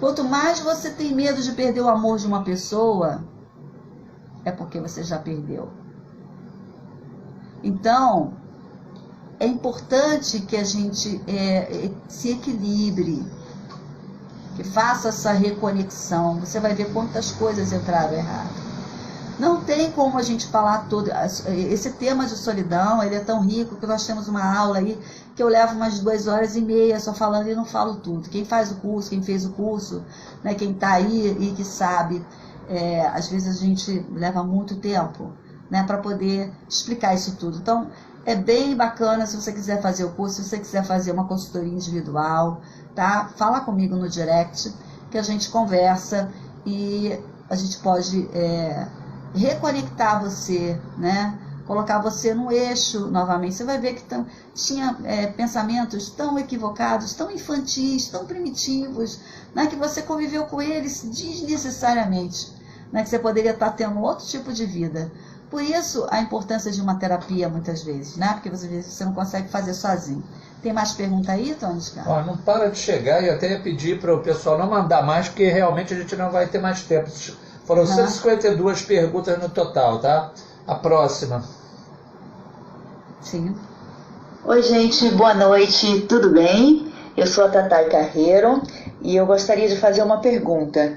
Quanto mais você tem medo de perder o amor de uma pessoa, é porque você já perdeu. Então, é importante que a gente se equilibre, que faça essa reconexão. Você vai ver quantas coisas entraram errado. Não tem como a gente falar todo. Esse tema de solidão, ele é tão rico que nós temos uma aula aí que eu levo umas 2h30 só falando e não falo tudo. Quem faz o curso, quem fez o curso, né, quem está aí e que sabe, às vezes a gente leva muito tempo, né, para poder explicar isso tudo. Então, é bem bacana se você quiser fazer o curso, se você quiser fazer uma consultoria individual, tá? Fala comigo no direct, que a gente conversa e a gente pode reconectar você, né? Colocar você no eixo novamente. Você vai ver que tinha pensamentos tão equivocados, tão infantis, tão primitivos, né? Que você conviveu com eles desnecessariamente, né? Que você poderia estar tendo outro tipo de vida. Por isso, a importância de uma terapia, muitas vezes, né? Porque você não consegue fazer sozinho. Tem mais pergunta aí, Tony? Não para de chegar, e até ia pedir para o pessoal não mandar mais, porque realmente a gente não vai ter mais tempo. Foram 152 perguntas no total, tá? A próxima. Sim. Oi, gente, boa noite, tudo bem? Eu sou a Tatay Carreiro e eu gostaria de fazer uma pergunta.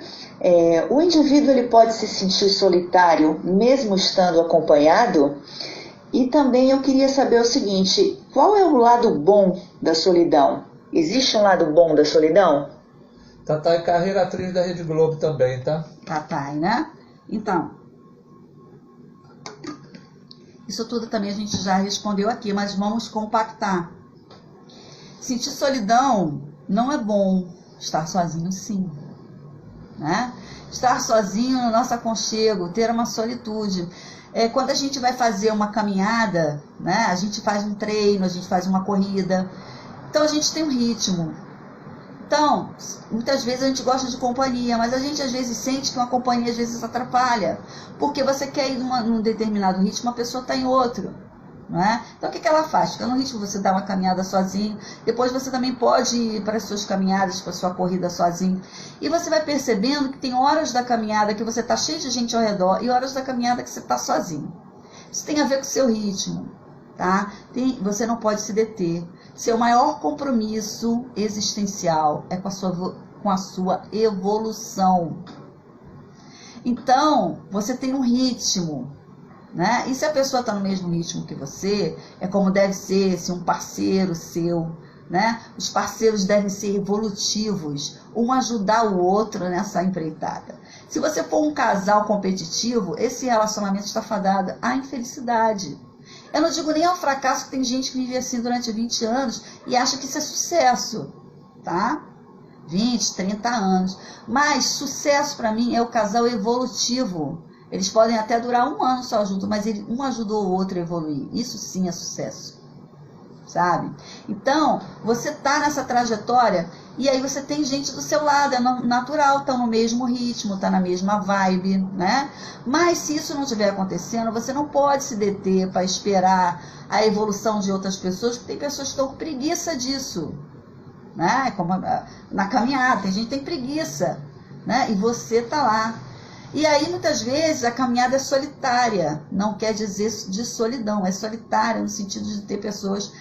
O indivíduo ele pode se sentir solitário mesmo estando acompanhado? E também eu queria saber o seguinte: qual é o lado bom da solidão? Existe um lado bom da solidão? Tatay Carreiro, atriz da Rede Globo também, tá? Tatay, né? Então, isso tudo também a gente já respondeu aqui, mas vamos compactar. Sentir solidão não é bom. Estar sozinho, sim. Né? Estar sozinho no nosso aconchego, ter uma solitude. Quando a gente vai fazer uma caminhada, né? A gente faz um treino, a gente faz uma corrida. Então a gente tem um ritmo. Então, muitas vezes a gente gosta de companhia, mas a gente às vezes sente que uma companhia às vezes atrapalha. Porque você quer ir num determinado ritmo, a pessoa está em outro. não é? Então o que ela faz? Fica no ritmo, você dá uma caminhada sozinho, depois você também pode ir para as suas caminhadas, para a sua corrida sozinho, e você vai percebendo que tem horas da caminhada que você está cheio de gente ao redor e horas da caminhada que você está sozinho. Isso tem a ver com o seu ritmo, tá? Você não pode se deter. Seu maior compromisso existencial é com a sua evolução. Então, você tem um ritmo, né? E se a pessoa está no mesmo ritmo que você, é como deve ser se um parceiro seu, né? Os parceiros devem ser evolutivos, um ajudar o outro nessa empreitada. Se você for um casal competitivo, esse relacionamento está fadado à infelicidade. Eu não digo nem ao fracasso, que tem gente que vive assim durante 20 anos e acha que isso é sucesso, tá? 20, 30 anos. Mas sucesso para mim é o casal evolutivo. Eles podem até durar um ano só junto, mas um ajudou o outro a evoluir. Isso sim é sucesso, sabe? Então, você tá nessa trajetória e aí você tem gente do seu lado, é natural, estão no mesmo ritmo, tá na mesma vibe, né? Mas se isso não estiver acontecendo, você não pode se deter para esperar a evolução de outras pessoas, porque tem pessoas que estão com preguiça disso, né? Como na caminhada, tem gente que tem preguiça, né? E você tá lá. E aí, muitas vezes, a caminhada é solitária, não quer dizer de solidão, é solitária no sentido de ter pessoas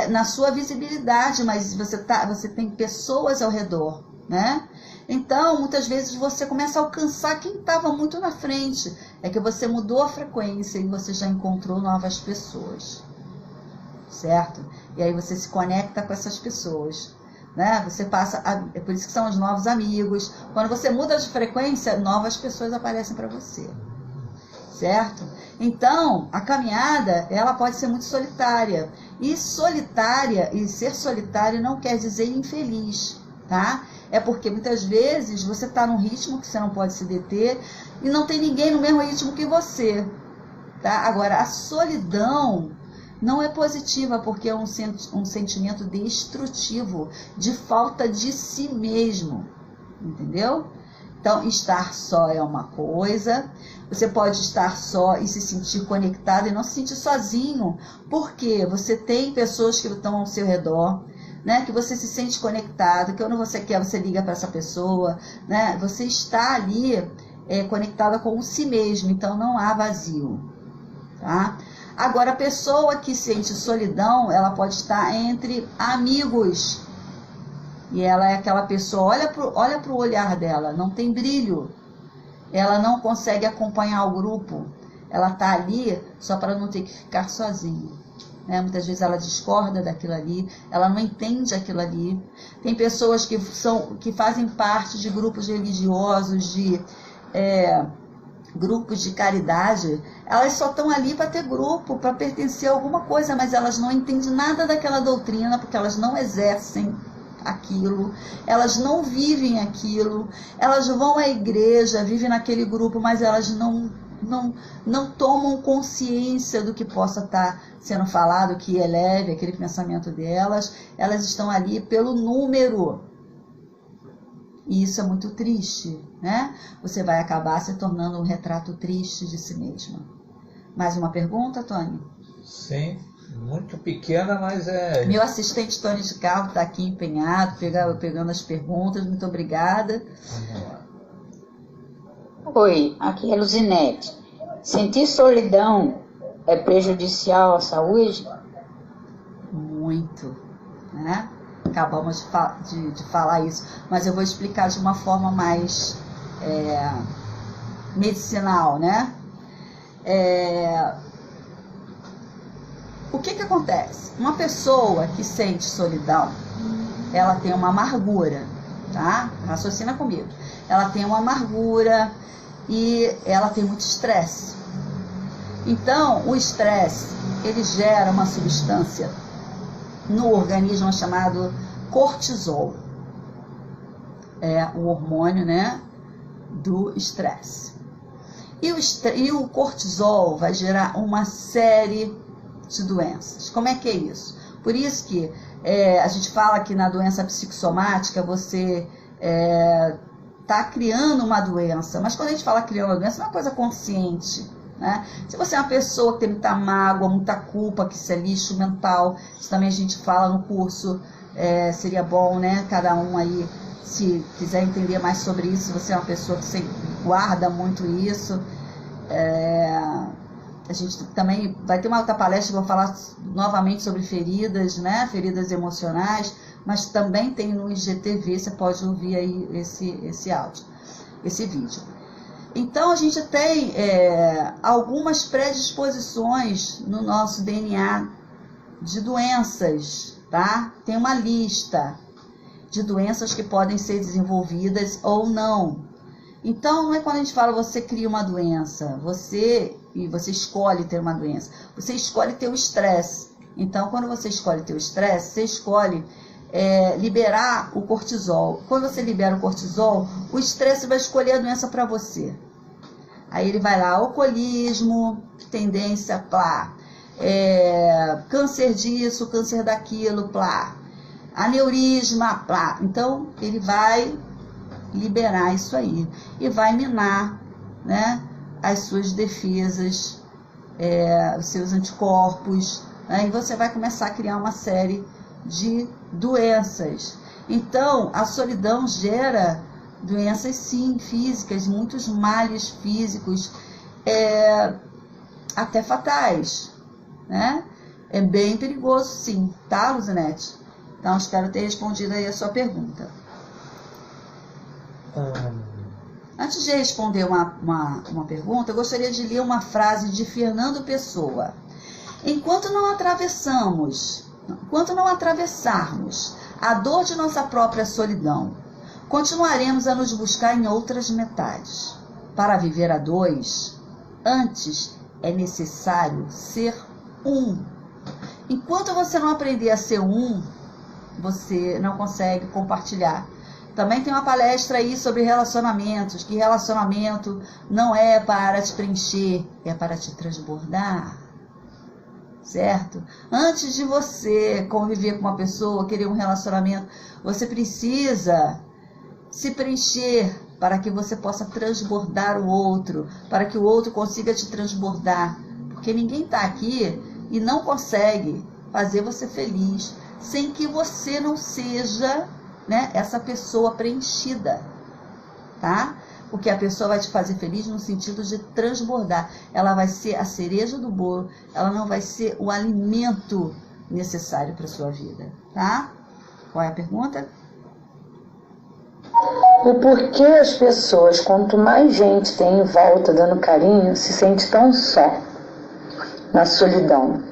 na sua visibilidade, mas você tem pessoas ao redor, né? Então, muitas vezes você começa a alcançar quem estava muito na frente, é que você mudou a frequência e você já encontrou novas pessoas, certo? E aí você se conecta com essas pessoas, né? Você passa, é por isso que são os novos amigos. Quando você muda de frequência, novas pessoas aparecem para você, certo? Então, a caminhada, ela pode ser muito solitária. E ser solitário não quer dizer infeliz, tá? É porque muitas vezes você está num ritmo que você não pode se deter e não tem ninguém no mesmo ritmo que você, tá? Agora, a solidão não é positiva, porque é um sentimento destrutivo, de falta de si mesmo, entendeu? Então, estar só é uma coisa, você pode estar só e se sentir conectado e não se sentir sozinho, porque você tem pessoas que estão ao seu redor, né? Que você se sente conectado, que quando você quer, você liga para essa pessoa, né? Você está ali conectada com si mesmo, então não há vazio, tá? Agora, a pessoa que sente solidão, ela pode estar entre amigos. E ela é aquela pessoa, olha pro olhar dela, não tem brilho. Ela não consegue acompanhar o grupo. Ela está ali só para não ter que ficar sozinha, né? Muitas vezes ela discorda daquilo ali, ela não entende aquilo ali. Tem pessoas que fazem parte de grupos religiosos, de grupos de caridade, elas só estão ali para ter grupo, para pertencer a alguma coisa, mas elas não entendem nada daquela doutrina, porque elas não exercem aquilo, elas não vivem aquilo, elas vão à igreja, vivem naquele grupo, mas elas não tomam consciência do que possa estar sendo falado, que eleve aquele pensamento delas, elas estão ali pelo número. E isso é muito triste, né? Você vai acabar se tornando um retrato triste de si mesma. Mais uma pergunta, Tony? Sim, muito pequena, mas é... Meu assistente Tony de Carro está aqui empenhado, pegando as perguntas. Muito obrigada. Vamos lá. Oi, aqui é Luzinete. Sentir solidão é prejudicial à saúde? Muito, né? Acabamos de falar isso, mas eu vou explicar de uma forma mais medicinal, né? O que acontece? Uma pessoa que sente solidão, ela tem uma amargura, tá? Raciocina comigo. Ela tem uma amargura e ela tem muito estresse. Então, o estresse, ele gera uma substância no organismo chamado cortisol. É o hormônio, né, do estresse. E o cortisol vai gerar uma série de doenças. Como é que é isso? Por isso que a gente fala que na doença psicossomática você está criando uma doença. Mas quando a gente fala criando uma doença, não é uma coisa consciente, né? Se você é uma pessoa que tem muita mágoa, muita culpa, que isso é lixo mental, isso também a gente fala no curso, seria bom, né? Cada um aí, se quiser entender mais sobre isso, se você é uma pessoa que guarda muito isso, a gente também vai ter uma outra palestra que eu vou falar novamente sobre feridas, né? Feridas emocionais, mas também tem no IGTV, você pode ouvir aí esse áudio, esse vídeo. Então a gente tem algumas predisposições no nosso DNA de doenças, tá? Tem uma lista de doenças que podem ser desenvolvidas ou não. Então não é quando a gente fala você cria uma doença, você escolhe ter uma doença, você escolhe ter o estresse. Então quando você escolhe ter o estresse, você escolhe liberar o cortisol. Quando você libera o cortisol, o estresse vai escolher a doença para você. Aí ele vai lá, alcoolismo, tendência, plá. Câncer disso, câncer daquilo, plá. Aneurisma, plá. Então ele vai liberar isso aí e vai minar, né, as suas defesas, os seus anticorpos, né, e você vai começar a criar uma série de doenças. Então a solidão gera doenças, sim, físicas, muitos males físicos, até fatais, né? É bem perigoso, sim, tá, Luzinete? Então espero ter respondido aí a sua pergunta. Antes de responder uma pergunta, eu gostaria de ler uma frase de Fernando Pessoa. Enquanto não atravessarmos a dor de nossa própria solidão, continuaremos a nos buscar em outras metades. Para viver a dois, antes é necessário ser um. Enquanto você não aprender a ser um, você não consegue compartilhar. Também tem uma palestra aí sobre relacionamentos, que relacionamento não é para te preencher, é para te transbordar. Certo? Antes de você conviver com uma pessoa, querer um relacionamento, você precisa se preencher para que você possa transbordar o outro, para que o outro consiga te transbordar. Porque ninguém está aqui e não consegue fazer você feliz sem que você não seja, né, essa pessoa preenchida, tá? Porque a pessoa vai te fazer feliz no sentido de transbordar. Ela vai ser a cereja do bolo, ela não vai ser o alimento necessário para a sua vida, tá? Qual é a pergunta? O porquê as pessoas, quanto mais gente tem em volta dando carinho, se sente tão só, na solidão.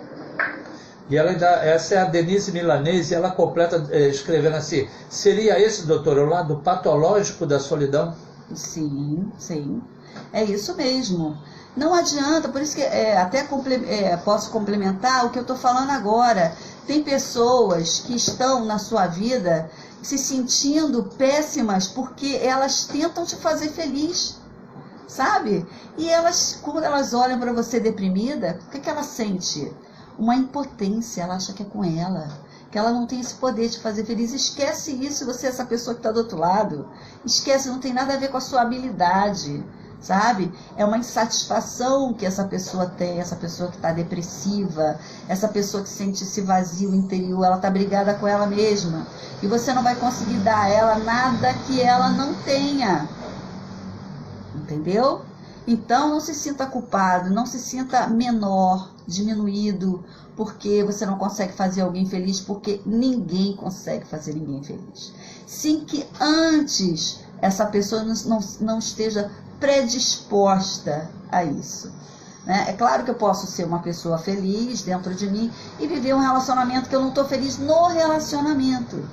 E ela ainda, essa é a Denise Milanese, ela completa escrevendo assim: seria esse, doutor, o lado patológico da solidão? Sim, sim. É isso mesmo. Não adianta, por isso que posso complementar o que eu estou falando agora. Tem pessoas que estão na sua vida se sentindo péssimas porque elas tentam te fazer feliz, sabe? E elas, quando elas olham para você deprimida, o que ela sente? Uma impotência, ela acha que é com ela, que ela não tem esse poder de fazer feliz. Esquece isso, você é essa pessoa que está do outro lado. Esquece, não tem nada a ver com a sua habilidade, sabe? É uma insatisfação que essa pessoa tem, essa pessoa que está depressiva, essa pessoa que sente esse vazio interior, ela está brigada com ela mesma. E você não vai conseguir dar a ela nada que ela não tenha. Entendeu? Então não se sinta culpado, não se sinta menor, diminuído, porque você não consegue fazer alguém feliz, porque ninguém consegue fazer ninguém feliz. Sem que antes essa pessoa não esteja predisposta a isso, né? É claro que eu posso ser uma pessoa feliz dentro de mim e viver um relacionamento que eu não estou feliz no relacionamento.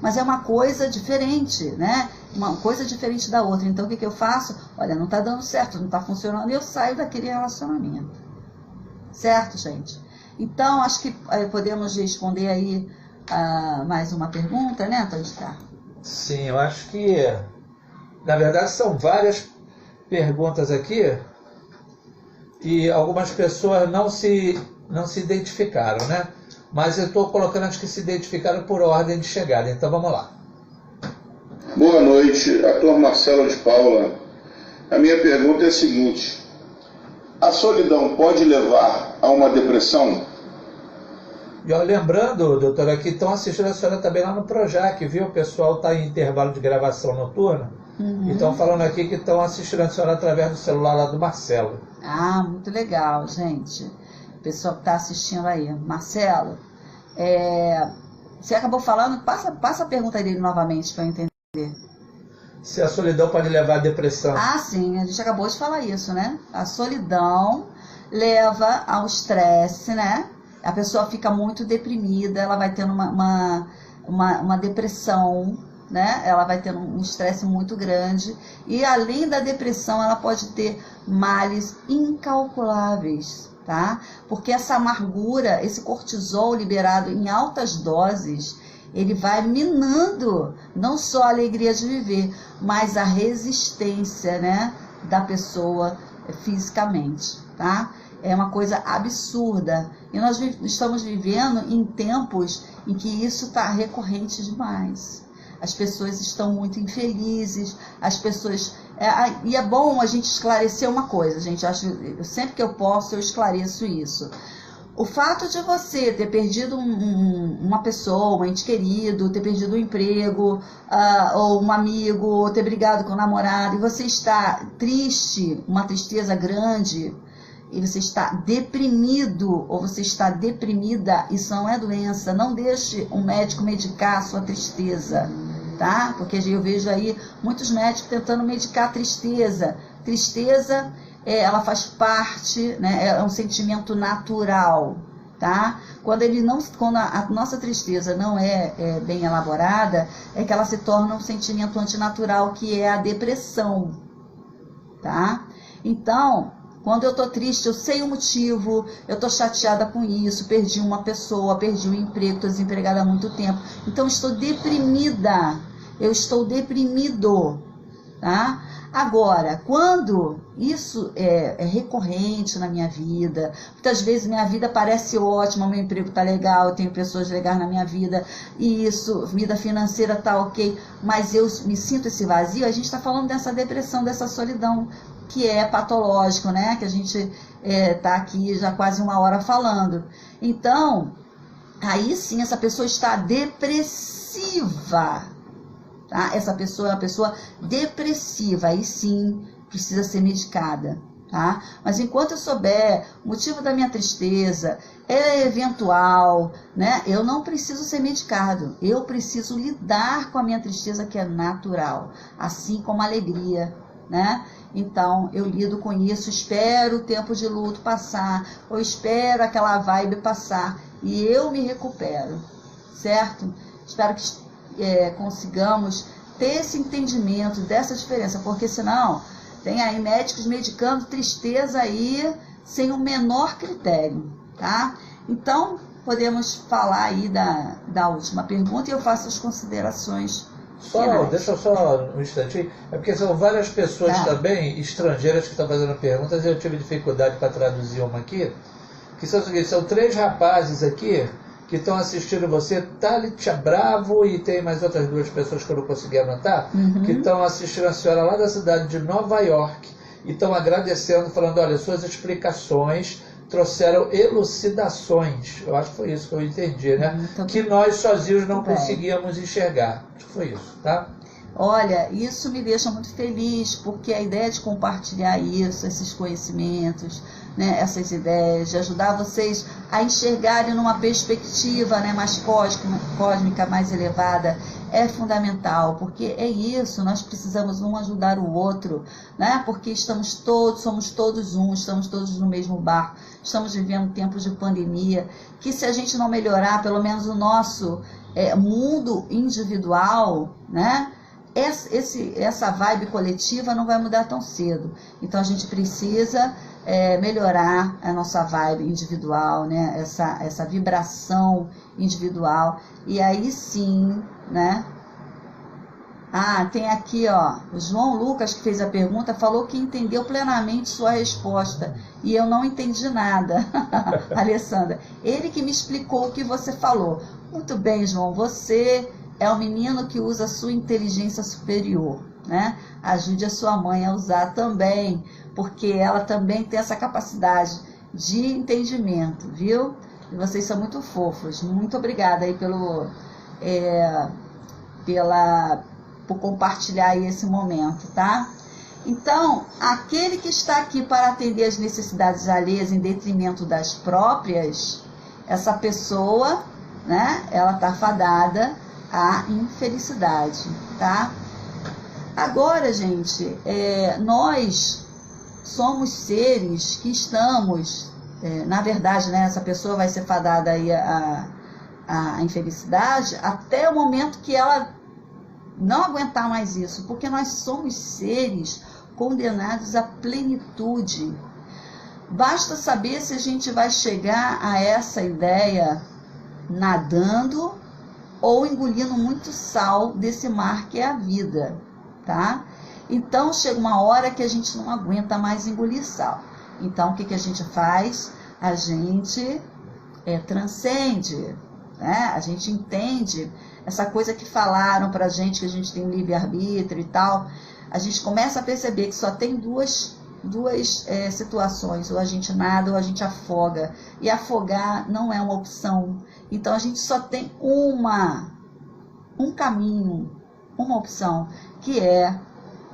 Mas é uma coisa diferente, né? Uma coisa diferente da outra. Então o que eu faço? Olha, não está dando certo, não está funcionando, e eu saio daquele relacionamento. Certo, gente? Então, acho que podemos responder aí mais uma pergunta, né, Tadicar? Sim, eu acho que, na verdade, são várias perguntas aqui e algumas pessoas não se identificaram, né? Mas eu estou colocando as que se identificaram por ordem de chegada. Então, vamos lá. Boa noite, ator Marcelo de Paula. A minha pergunta é a seguinte: A solidão pode levar a uma depressão? E ó, lembrando, doutora, que estão assistindo a senhora também lá no Projac, viu? O pessoal está em intervalo de gravação noturna. E estão falando aqui que estão assistindo a senhora através do celular lá do Marcelo. Ah, muito legal, gente. O pessoal que está assistindo aí. Marcelo, você acabou falando, passa a pergunta dele novamente para eu entender. Se a solidão pode levar à depressão. Ah, sim, a gente acabou de falar isso, né? A solidão leva ao estresse, né? A pessoa fica muito deprimida, ela vai tendo uma depressão, né? Ela vai tendo um estresse muito grande. E além da depressão, ela pode ter males incalculáveis, tá? Porque essa amargura, esse cortisol liberado em altas doses, ele vai minando não só a alegria de viver, mas a resistência, né, da pessoa fisicamente, tá? É uma coisa absurda. E nós estamos vivendo em tempos em que isso está recorrente demais. As pessoas estão muito infelizes, as pessoas... e é bom a gente esclarecer uma coisa, gente. Sempre que eu posso, eu esclareço isso. O fato de você ter perdido uma pessoa, um ente querido, ter perdido um emprego, ou um amigo, ou ter brigado com o namorado, e você está triste, uma tristeza grande, e você está deprimido, ou você está deprimida, isso não é doença. Não deixe um médico medicar a sua tristeza, tá? Porque eu vejo aí muitos médicos tentando medicar a tristeza. Tristeza, ela faz parte, né, é um sentimento natural, tá? Quando a nossa tristeza não é bem elaborada, é que ela se torna um sentimento antinatural, que é a depressão, tá? Então, quando eu estou triste, eu sei o motivo, eu estou chateada com isso, perdi uma pessoa, perdi um emprego, estou desempregada há muito tempo, então estou deprimida, eu estou deprimido, tá? Agora, quando isso é recorrente na minha vida, muitas vezes minha vida parece ótima, meu emprego está legal, eu tenho pessoas legais na minha vida, e isso, vida financeira está ok, mas eu me sinto esse vazio, a gente está falando dessa depressão, dessa solidão, que é patológico, né? Que a gente está aqui já quase uma hora falando. Então, aí sim, essa pessoa está depressiva, tá? Essa pessoa é uma pessoa depressiva, aí sim precisa ser medicada, tá? Mas enquanto eu souber o motivo da minha tristeza, é eventual, né? Eu não preciso ser medicado, eu preciso lidar com a minha tristeza, que é natural, assim como a alegria, né? Então, eu lido com isso, espero o tempo de luto passar, ou espero aquela vibe passar, e eu me recupero, certo? Espero que consigamos ter esse entendimento dessa diferença, porque senão tem aí médicos medicando tristeza aí sem o menor critério, tá? Então, podemos falar aí da última pergunta, e eu faço as considerações. Deixa só um instantinho. É porque são várias pessoas também, estrangeiras, que estão fazendo perguntas, e eu tive dificuldade para traduzir uma aqui. Que são o seguinte: são 3 rapazes aqui que estão assistindo você, Thalita Bravo, e tem mais outras 2 pessoas que eu não consegui anotar, que estão assistindo a senhora lá da cidade de Nova York, e estão agradecendo, falando: olha, suas explicações trouxeram elucidações. Eu acho que foi isso que eu entendi, né? Que nós sozinhos não conseguíamos enxergar. Acho que foi isso, tá? Olha, isso me deixa muito feliz, porque a ideia de compartilhar isso, esses conhecimentos, né, essas ideias, de ajudar vocês a enxergarem numa perspectiva, né, mais cósmica, mais elevada, é fundamental, porque é isso, nós precisamos um ajudar o outro, né, porque somos todos um, estamos todos no mesmo barco, estamos vivendo tempos de pandemia, que se a gente não melhorar, pelo menos o nosso mundo individual, né, essa vibe coletiva não vai mudar tão cedo. Então a gente precisa melhorar a nossa vibe individual, né? Essa vibração individual. E aí sim, né? Tem aqui, ó, o João Lucas, que fez a pergunta, falou que entendeu plenamente sua resposta. E eu não entendi nada, Alessandra. Ele que me explicou o que você falou. Muito bem, João, você é um menino que usa a sua inteligência superior, né? Ajude a sua mãe a usar também, porque ela também tem essa capacidade de entendimento, viu? E vocês são muito fofos. Muito obrigada aí por compartilhar aí esse momento, tá? Então, aquele que está aqui para atender as necessidades alheias em detrimento das próprias, essa pessoa, né, ela está fadada à infelicidade, tá? Agora, gente, nós somos seres que estamos, na verdade, né, essa pessoa vai ser fadada aí à infelicidade até o momento que ela não aguentar mais isso, porque nós somos seres condenados à plenitude. Basta saber se a gente vai chegar a essa ideia nadando ou engolindo muito sal desse mar que é a vida, tá? Então chega uma hora que a gente não aguenta mais engolir sal. Então o que a gente faz? A gente transcende, né? A gente entende essa coisa que falaram pra gente, que a gente tem um livre-arbítrio e tal. A gente começa a perceber que só tem duas situações, ou a gente nada ou a gente afoga, e afogar não é uma opção. Então a gente só tem um caminho, uma opção, que é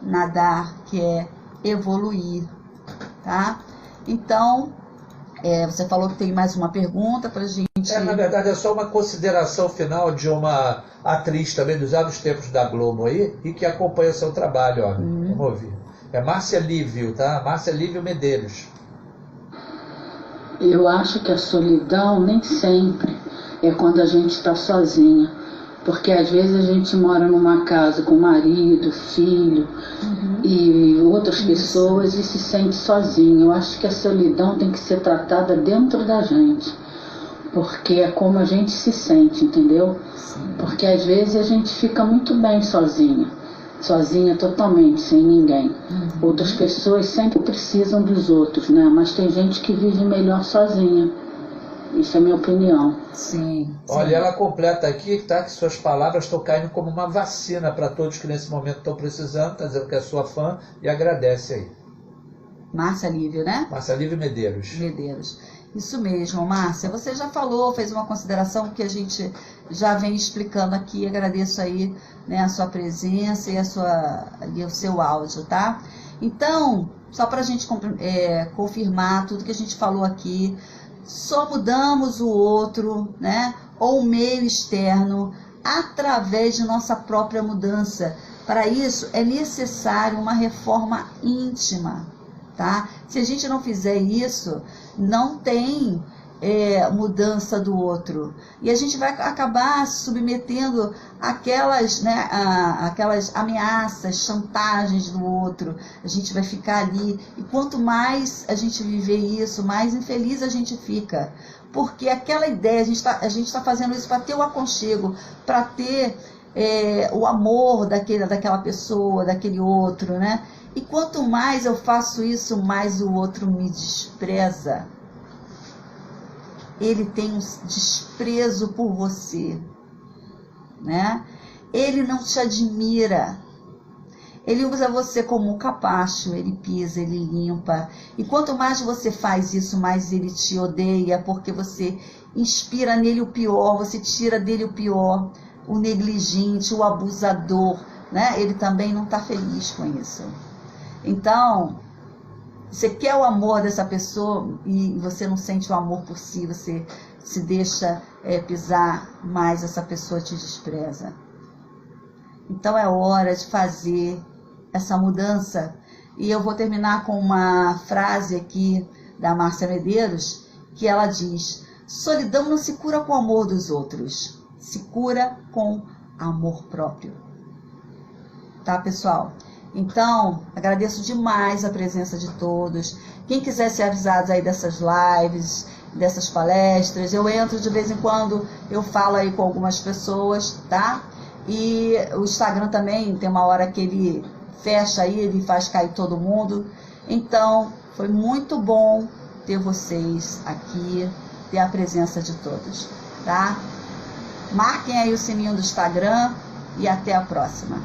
nadar, que é evoluir, tá? Então, você falou que tem mais uma pergunta pra gente. Na verdade é só uma consideração final de uma atriz também dos vários tempos da Globo aí, e que acompanha o seu trabalho, ó. Vamos ouvir. É Márcia Lívio, tá? Márcia Lívio Medeiros. Eu acho que a solidão nem sempre é quando a gente está sozinha. Porque às vezes a gente mora numa casa com marido, filho e outras pessoas e se sente sozinho. Eu acho que a solidão tem que ser tratada dentro da gente. Porque é como a gente se sente, entendeu? Sim. Porque às vezes a gente fica muito bem sozinha totalmente, sem ninguém. Outras pessoas sempre precisam dos outros, né? Mas tem gente que vive melhor sozinha. Isso é a minha opinião. Sim. Olha, ela completa aqui, tá, que suas palavras estão caindo como uma vacina para todos que nesse momento estão precisando, tá dizendo que é sua fã e agradece aí. Márcia Lívio, né? Márcia Lívio Medeiros. Isso mesmo, Márcia. Você já falou, fez uma consideração que a gente já vem explicando aqui. Agradeço aí, né, a sua presença e o seu áudio, tá? Então, só para a gente confirmar tudo que a gente falou aqui, só mudamos o outro, né, ou o meio externo, através de nossa própria mudança. Para isso, é necessário uma reforma íntima, tá? Se a gente não fizer isso, não tem mudança do outro. E a gente vai acabar se submetendo àquelas ameaças, chantagens do outro. A gente vai ficar ali. E quanto mais a gente viver isso, mais infeliz a gente fica. Porque aquela ideia, a gente tá fazendo isso para ter o aconchego, para ter o amor daquela pessoa, daquele outro, né? E quanto mais eu faço isso, mais o outro me despreza. Ele tem um desprezo por você, né? Ele não te admira. Ele usa você como um capacho, ele pisa, ele limpa. E quanto mais você faz isso, mais ele te odeia, porque você inspira nele o pior, você tira dele o pior, o negligente, o abusador, né? Ele também não está feliz com isso. Então, você quer o amor dessa pessoa e você não sente o amor por si, você se deixa pisar, mas essa pessoa te despreza. Então é hora de fazer essa mudança. E eu vou terminar com uma frase aqui da Márcia Medeiros, que ela diz: solidão não se cura com o amor dos outros, se cura com amor próprio. Tá, pessoal? Então, agradeço demais a presença de todos. Quem quiser ser avisado aí dessas lives, dessas palestras, eu entro de vez em quando, eu falo aí com algumas pessoas, tá? E o Instagram também, tem uma hora que ele fecha aí, ele faz cair todo mundo. Então, foi muito bom ter vocês aqui, ter a presença de todos, tá? Marquem aí o sininho do Instagram e até a próxima.